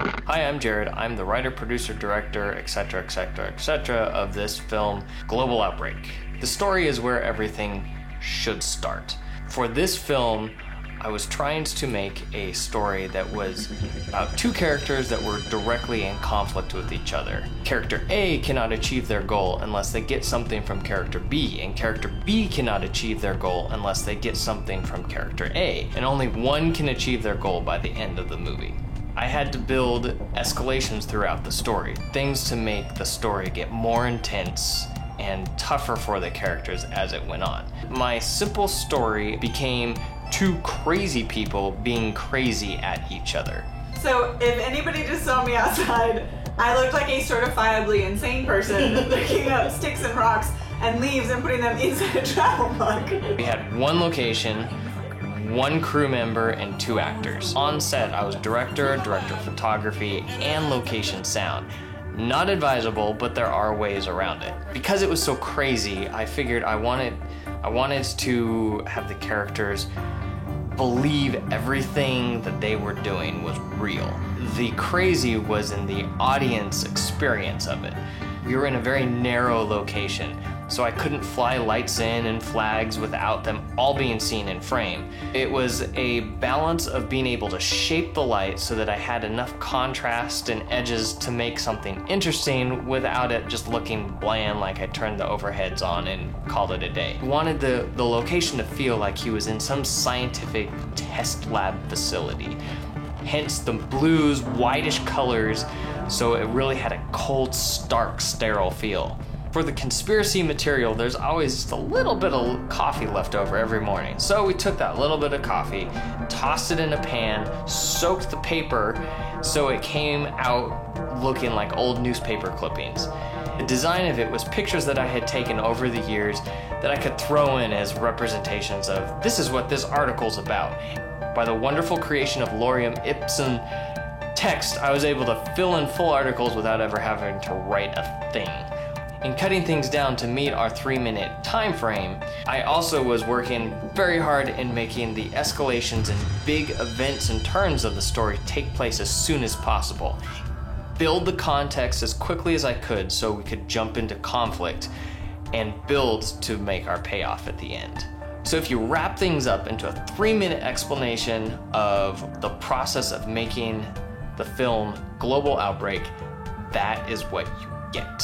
Hi, I'm Jared. I'm the writer, producer, director, etc., etc., etc. of this film, Global Outbreak. The story is where everything should start. For this film, I was trying to make a story that was about two characters that were directly in conflict with each other. Character A cannot achieve their goal unless they get something from character B, and character B cannot achieve their goal unless they get something from character A, and only one can achieve their goal by the end of the movie. I had to build escalations throughout the story, things to make the story get more intense and tougher for the characters as it went on. My simple story became two crazy people being crazy at each other. So if anybody just saw me outside, I looked like a certifiably insane person picking up sticks and rocks and leaves and putting them inside a travel mug. We had one location, one crew member, and two actors. On set, I was director of photography, and location sound. Not advisable, but there are ways around it. Because it was so crazy, I figured I wanted to have the characters believe everything that they were doing was real. The crazy was in the audience experience of it. We were in a very narrow location, so I couldn't fly lights in and flags without them all being seen in frame. It was a balance of being able to shape the light so that I had enough contrast and edges to make something interesting without it just looking bland like I turned the overheads on and called it a day. I wanted the location to feel like he was in some scientific test lab facility. Hence the blues, whitish colors, so it really had a cold, stark, sterile feel. For the conspiracy material, there's always just a little bit of coffee left over every morning. So we took that little bit of coffee, tossed it in a pan, soaked the paper so it came out looking like old newspaper clippings. The design of it was pictures that I had taken over the years that I could throw in as representations of this is what this article's about. By the wonderful creation of Lorem Ipsum text, I was able to fill in full articles without ever having to write a thing. In cutting things down to meet our 3-minute time frame, I also was working very hard in making the escalations and big events and turns of the story take place as soon as possible. Build the context as quickly as I could so we could jump into conflict and build to make our payoff at the end. So if you wrap things up into a 3-minute explanation of the process of making the film Global Outbreak, that is what you get.